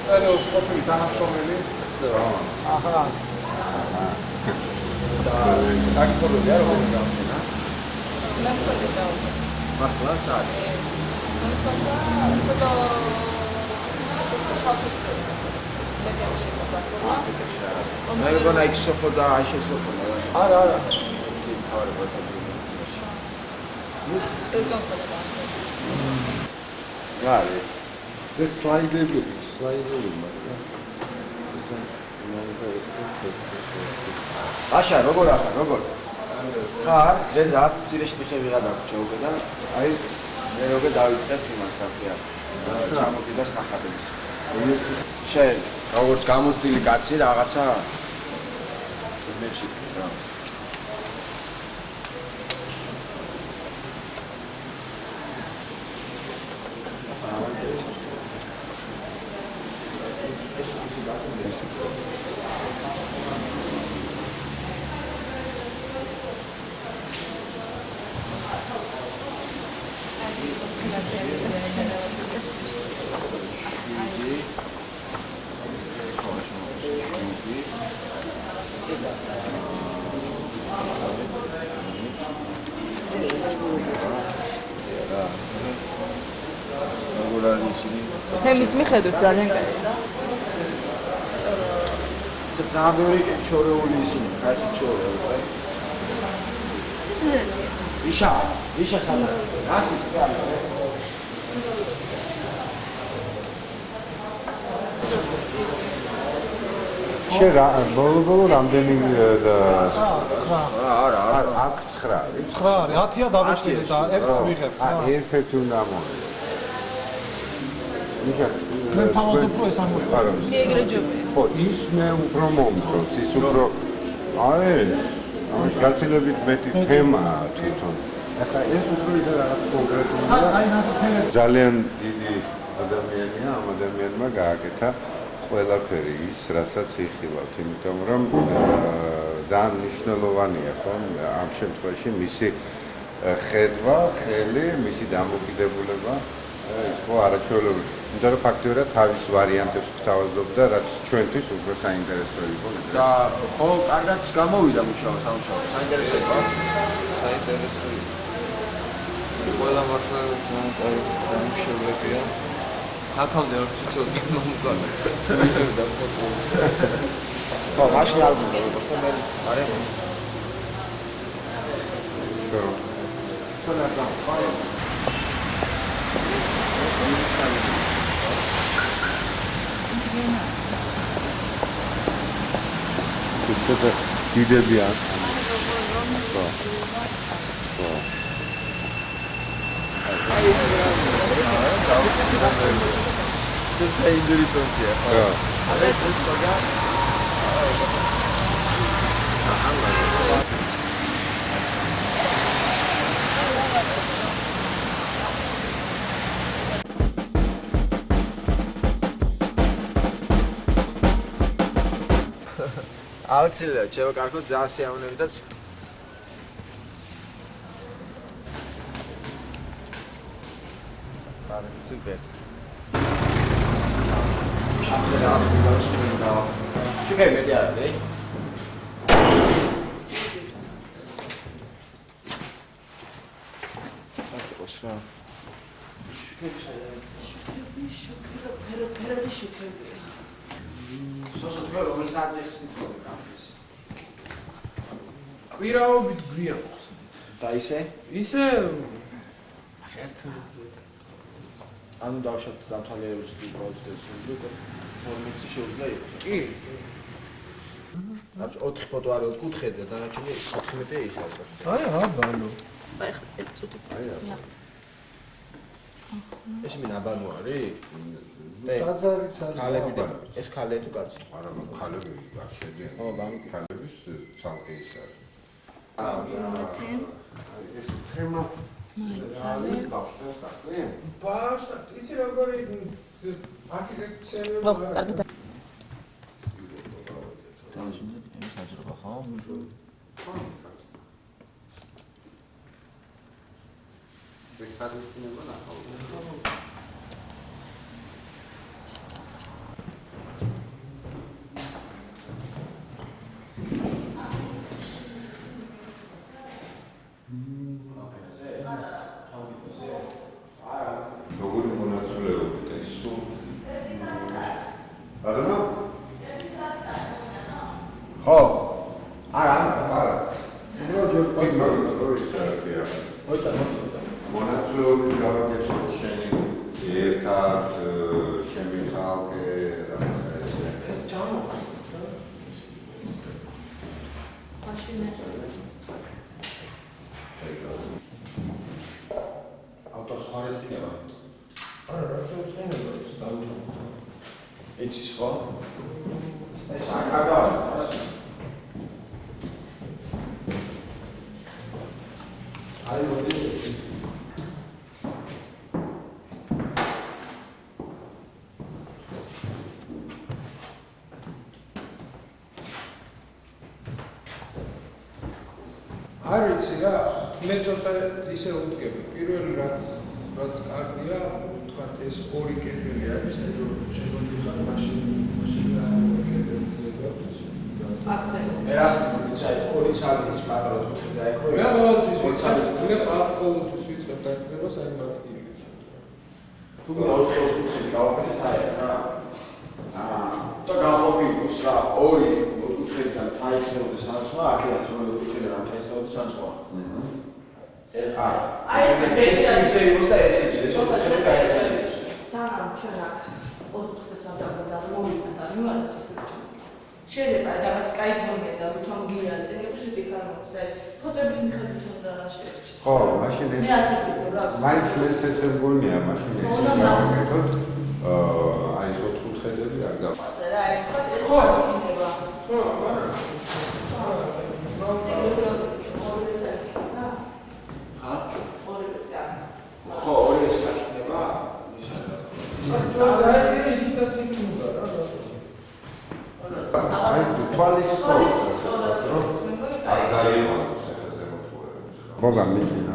სტერეოსკოპი თანამშრომელი. აჰა. და აქტორები არ ვარ გამენა. მეთოდი დავუყო. მართლა საათ. მე გონა იქ სოფო და აიშე სოფო. არა. გარე. ეს სლაიდები მაგრამ აშა როგორ ახარ როგორ ხარ დღეს 10 მცირეში მიხები გადაგჭა უკვე და აი მე როგორ დავიწყებ იმას ახლა ჩამოგიდას ნახატებს შენ როგორც გამოცდილი კაცი რაღაცა იმეჩი რა თემის მიხედვით ძალიან კარგი. ძალიან ბევრი შორეული ისინი, კაცი შორეული. იშა სადა. რასი არის? შე რა ბოლო რამდენი არა აქ 9 არის 9 არის 10-ია დაბეჭდილი და 1-ს ვიღებ. ერთ-ერთი უნდა მოვა. მე თავაზობ რომ ეს ამოიღო. ეგრე ჯობია. ხო, ის მე უფრო მომწონს, ის უფრო ამაში გაცილებით მეტი თემაა თვითონ. ახლა ეს უფრო ის რაღაც კონკრეტულია. ძალიან დიდი ადამიანია, ამ ადამიანმა გააკეთა ყველაფერი ის, რასაც იხილავთ, იმიტომ რომ ძალიან მნიშვნელოვანია ხომ ამ შემთხვევაში მისი ხედვა, ხელი, მისი დამოკიდებულება ის ხო არაჩვეულებრივი. იმიტომ რომ ფაქტობრივად თავის ვარიანტებს გვთავაზობდა, რაც ჩვენთვის უფრო საინტერესო იყო. და ხო, კარგად გამოვიდა მუშაობა, საინტერესო იყო. საინტერესო იყო. ყველა მართლა ძალიან კარგი დამუშავებია. აქამდე არ ვციცოდი მომყარა. ხო, მაშინ არ გუგებო, ხო მე არე. Кто-то დიდებიან. ხო. Sempre induri tontia. Adesso spagare. აუცილებლად შევაკარგოთ ძალიან სიამოვნებითაც. არა, სუპერ. შეგე მეტი არის. აკეთოს რა. ფერადი შუქებია. სოსო თქვენ რომელ საათზე ხსნით ხოლმე კაფეს? კვირაობით გვიაქვს. და ისე? ისე ერთმანეთზე. ანუ დავშავთ დამთვალიერების პროექტებს უკვე 40 შეუძლია იყოს. კი. რაც 4 ფოტო არის 4 კუთხედი და დანარჩენი 16 ის არის. აი აბანო. აი ხა ერთ წუთი. ეს მინა აბანო არის? ტაძარიც არის. ქალები და ეს ქალები თუ კაცი? არა, ქალები არ შედიან. ო, ბანკი. ქალების ცალკე ის არის. ეს თემა მაიცავე. ბაშა, იცი როგორი არქიტექტურა ვა, კარგი. ეს საჭიროა ხო? ეს საერთოდ ნახავ. ბატონო? ხო? არა. მონაწილეობით გავაკეთოთ შენი ერთად ჩემი ხალხი რაღაცა ესე. ეს ჩამო. მაშინ ავტორს ხარეს კიდევა. არა, რა თქმა უნდა, ეს დაუთავო. იცის ხო? ეს არ გაგავა. აი მოდი. არ ვიცი რა, მე ცოტა ისე ვუდგები. პირველი რაც კარგია, თქვა ეს ორი კედელი არის, შემოდიხარ მაშინ რა ორი კედელი ზეგავს. აქცენტი. მე რას ვიცი, ორი ცალკე პატრონი კუთხე დაიქო. მე ყოველთვის ვიცი, მე ყოველთვის ვიწყებ დაკეთებას აი მაგირი. თუ გაუწევ კუთხე გავაკეთე აი რა. და გავყოფილოს რა, ორი კუთხედან თაიწყებოდეს ანსვა, აქედან ორი კუთხედან თაიწყებოდეს ანსვა. აი ეს ისე იყოს და ეს სანამ ჩვენ აქ 4 წელს და მომიტანთ არ მიმართ შეიძლება რაღაც კაი გონია და ვითომ გიაწენ იყო შედიქაროზე ფოტოების მიხედვით უნდა შეერჩის. ხო, მაშინ ეს მე ასე ვფიქრობ რა. მაინც ეს მგონია მაშინ ეს გავაკეთოთ აი ეს ოთხკუთხედები არ გავაკეთოთ. რა იყო ეს ხო. იქნება. ხო, არა. ხო, ორი ეს იქნება. და აი იქითაც იქნება რა. აი თვალის არ გაიყენოს ახლა მოთხოვება. მოგა მიინა.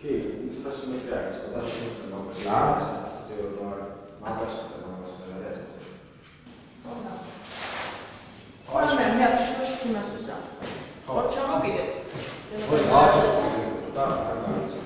კი, ის სიმეტრია არის, და შეიძლება ასე რომ მაგას და ასე. ხოლმე მე აქ შუაში იმას ვიზამ. ხო, ჩამოგიდე. ხო, და არ გაიცი.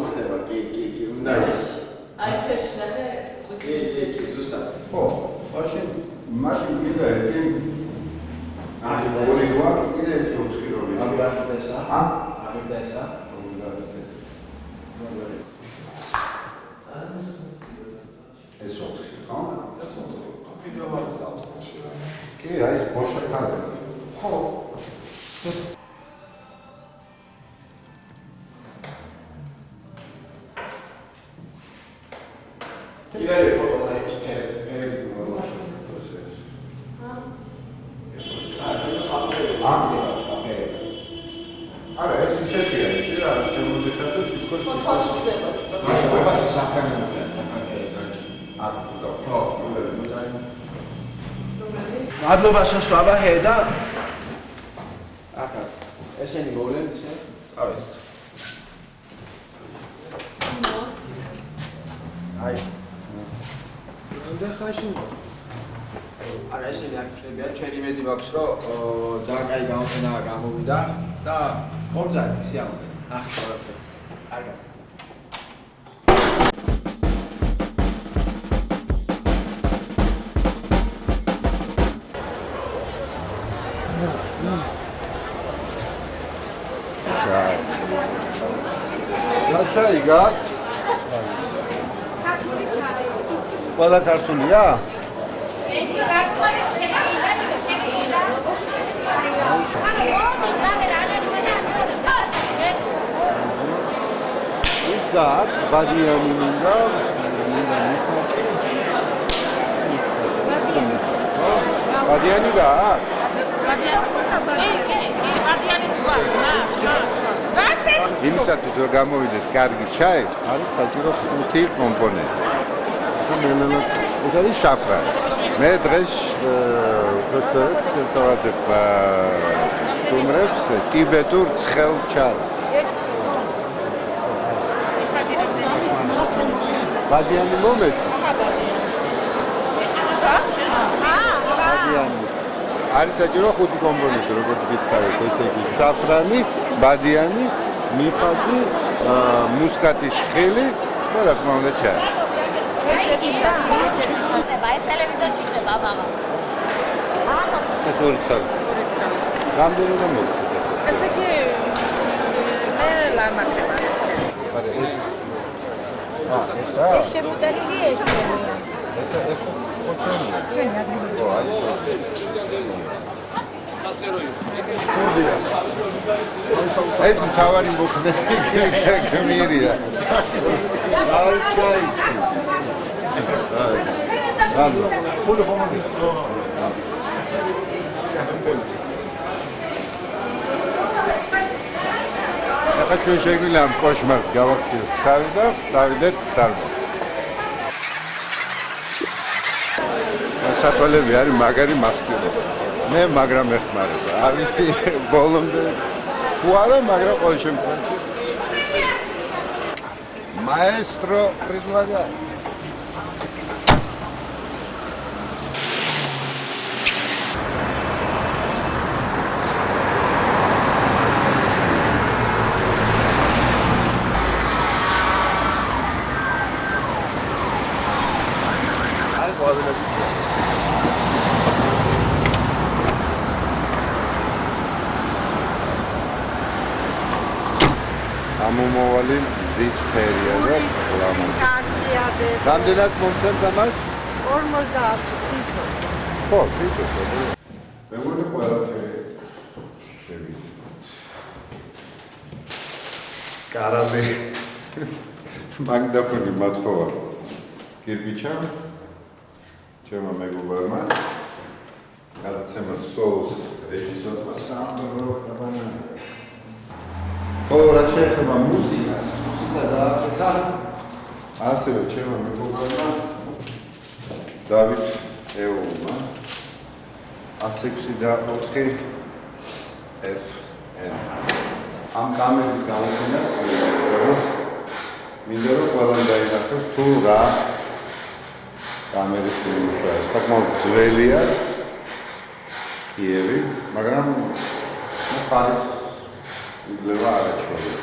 უხდება, კი, უნდა ის. აი ფერში ნახე. კი, ზუსტად. ხო, მაშინ კიდე ერთი ორი გვაქვს, კიდე ერთი ოთხი როლი. რა ხდება ესა? ა? ხდება ესა? ეს ოთხი, ხო? ეს ოთხი. ვიდეო არის ავსტრიაში. კი, აი ეს ბოშა კადრი. ხო. იბერე ფოტო და ის ფერები მომაშო. არა, ეს ისეთია, ისე რა შემოდიხარ და თვითონ ფოტოში ხდება ცოტა. მაშინ ვებათ საფრანგეთიდან დარჩი. ხო, მადლობა შესვლა ჰე და აკაც. ესენი მოვლენ ისე? ყავით. აი და ხაში არა ესენი არ ხდებიან, ჩვენი იმედი მაქვს, რომ ძალიან კაი გამოფენა გამოვიდა და მომძალეთ ისე ამბობენ. ახლა ვაფრთხილებ. კარგად. რა ჩაიგა? ყველა ქართულია? ის და ბადიანი მინდა ბადიანი და იმისათვის რომ გამოვიდეს კარგი ჩაი, არის საჭირო 5 კომპონენტი. ეს არის შაფრანი. მე დღეს ვწევთ სტუმრებს ტიბეტურ ცხელ ჩაი. ბადიანი მომეც. ბადიანი. არის საჭირო 5 კომპონენტი, როგორც გითხარით, ესე იგი საფრანი, ბადიანი, მიხადი, მუსკატის თხილი და რა თქმა უნდა ჩაი. ეს ტელევიზორში ხდება მამა. ეს ორი წელი. რამდენი უნდა მოგწეს? ესე იგი მე ლამაკება. ეს შემოტანილი ექნება. ეს ეს მთავარი მოქმედი გმირია. აი ჩაი. ანუ ფული ხომდი. ახლა ჩვენ შეგვიძლია ამ კოშმარს გავახციოთ თავი და დავიდეთ სარბო. სათვალები არის მაგარი მასკილო. მე მაგრამ ეხმარება. არ ვიცი ბოლომდე თუ არა, მაგრამ ყოველ შემთხვევაში маэстро предлагает. ამომავალი მზის ფერია და ლამაზი. კარგია და რამდენად მომცემთ ამას? 50 თვითონ. ხო, თვითონ. მე მგონი ყველაფერი შევიდეთ. კარამე. მაგდაფონი მათხოვა. გირბიჩა. ჩემო მეგობარმა. გადაცემა სოუს რეჟისორმა სანდრო კაბანანა. ხოლო რაც შეეხება მუსიკას, მუსიკა დააკეთა ასევე ჩემო მეგობარმა დავით ეულმა 106 და 4 FM. ამ კამერის გამოფენა მინდა რომ ყველამ დაინახოს თუ რა კამერის მუშაობა. საკმაოდ ძველია კიევი, მაგრამ ხარისხს იძლევა არაჩვეულებრივ.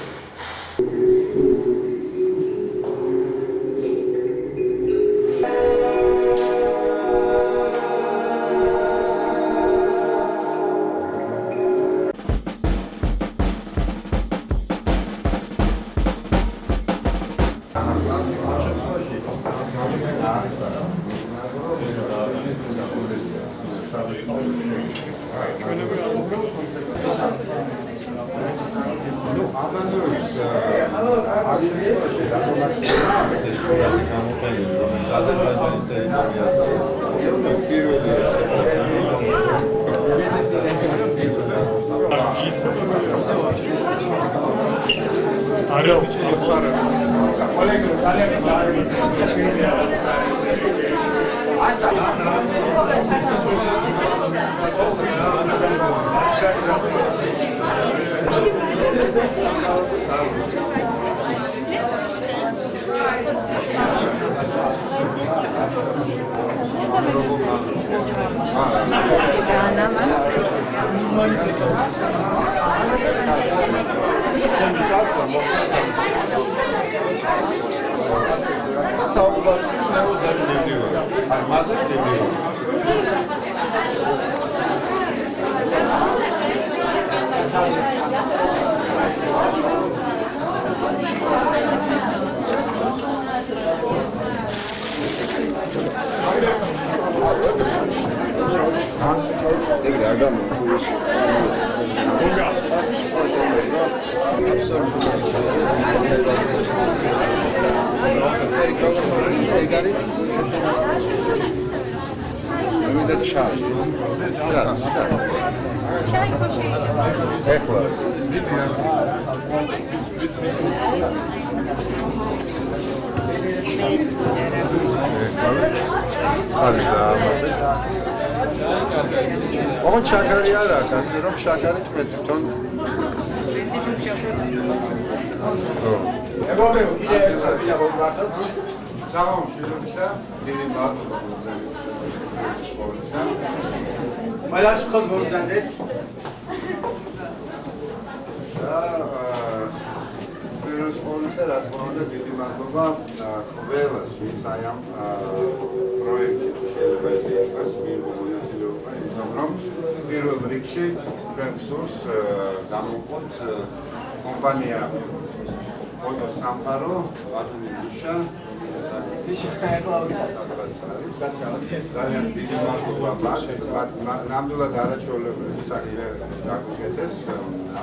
წყალი დაამატე. ოღონდ შაქარი არ აქვს, ასე რომ შაქარიც მე თვითონ მეგობრებო, კიდე ერთხელ ვიდა მოვმართოთ. საღამო შეძლებისა, დიდი მადლობა გულდანისა. ყველას მხოლოდ მოვუძანდეთ. პირველ ყოვლისა, რა თქმა უნდა, დიდი მადლობა ყველას, ვინც აი ამ პროექტში შეიძლება ეს იყოს, მიმომონაწილეობა, იმიტომ რომ პირველ რიგში ჩვენ სურს გამოვყოთ კომპანია ფოტოსამყარო, ბატონი მიშა ძალიან დიდი მადლობა მას, ნამდვილად არაჩვეულებრივი საქმე დაგუკეთეს,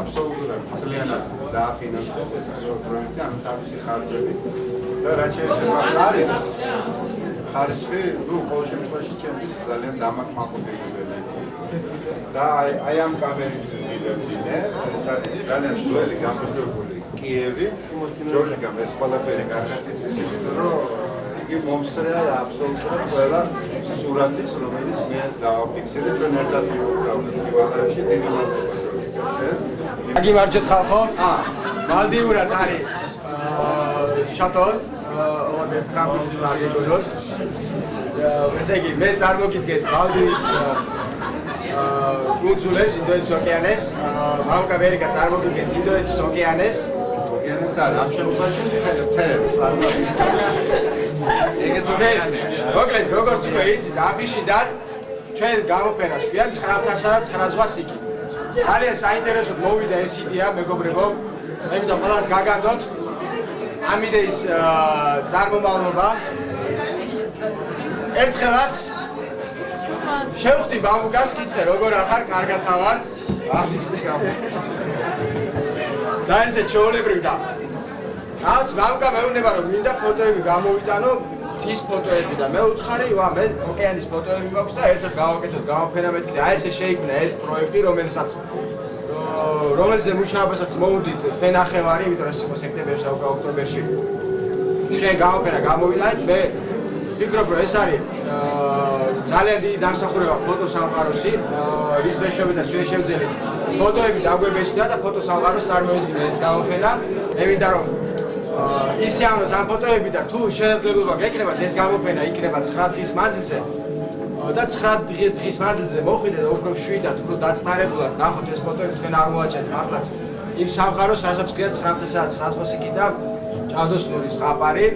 აბსოლუტურად მთლიანად დააფინანსეს ეს პროექტი, ანუ თავისი ხარჯები და რაც შეიძლება არის ხარისხი, ნუ ყოველ შემთხვევაში ჩემთვის ძალიან დამაკმაყოფილებელი და აი ამ კამერით ვიდეო, ეს არის ძალიან ძველი გამოსვლებული კიევი, ჯორჯგამ ეს ყველაფერი კარგად იცის, იმიტომ რომ იგი მომსწრეა აბსოლუტურად ყველა სურათის, რომელიც მე დავაფიქსირე ჩვენ ერთად მივუყავთ ვალაში, დიდი მადლობა ჯორჯგამ. გაგიმარჯვეთ ხალხო. მალდიურად არის შატო, ოდეს ტრამპის მარგეგოროთ. ესე იგი, მე წარმოგიდგენთ მალდივის კუნძულებს, ინდოეთის ოკეანეს, მალკა ამერიკა წარმოგიდგენთ ინდოეთის ოკეანეს. ოკეანეს არის, ამ შემთხვევაში თერს ეგეც მოკლედ, როგორც უკვე იცით, აფიშიდან ჩვენ გამოფენას გვია 9-ისა და 9 ზღვა სიკი. ძალიან საინტერესოდ მოვიდა ეს იდეა, მეგობრებო. მე მინდა ყველას გაგანდოთ ამ იდეის წარმომავლობა. ერთხელაც შევხვდი ბამბუკას, კითხე, როგორ ახარ, კარგად ვარ? აღდიძე გამო. ძალიან შეჩოულებრივი და რაც ბამბუკა მეუბნება რომ მინდა ფოტოები გამოვიტანო, ის ფოტოები და მე უთხარი, ვა მე ოკეანის ფოტოები მაქვს და ერთად გავაკეთოთ გამოფენა მეთქი და აი ესე შეიქმნა ეს პროექტი, რომელზე მუშაობასაც მოვუდით თვე ნახევარი, იმიტომ რომ ეს იყო სექტემბერში და ოქტომბერში. შენ გამოფენა გამოვიტანეთ, მე ვფიქრობ რომ ეს არის ძალიან დიდი დამსახურება ფოტოსამყაროში, რის მეშვეობითაც ჩვენ შევძელით ფოტოები დაგვებეჭდა და ფოტოსამყაროს წარმოედგინა ეს გამოფენა. მე მინდა რომ ისეავნოთ ამ ფოტოები და თუ შესაძლებლობა გექნებათ ეს გამოფენა იქნება 9 დღის მანძილზე და 9 დღის მანძილზე მოხვიდეთ და უფრო შვიდად, უფრო დაწყნარებულად ნახოთ ეს ფოტოები თქვენ აღმოაჩენთ მართლაც იმ სამყაროს, რასაც ქვია 9-ისა და 9 სიკი და ჭადოსნური ზღაპარი.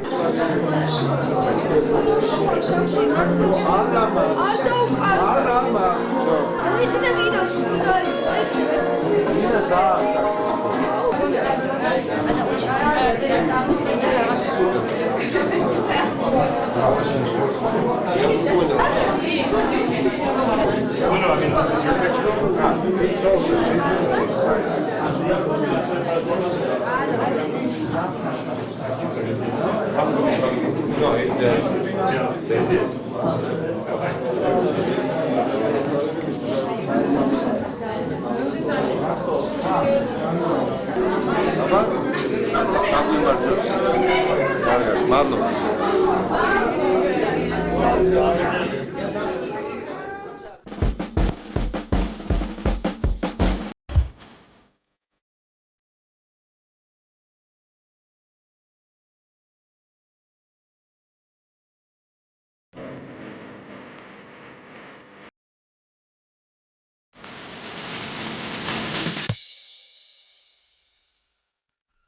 Bueno, I mean, this is your picture.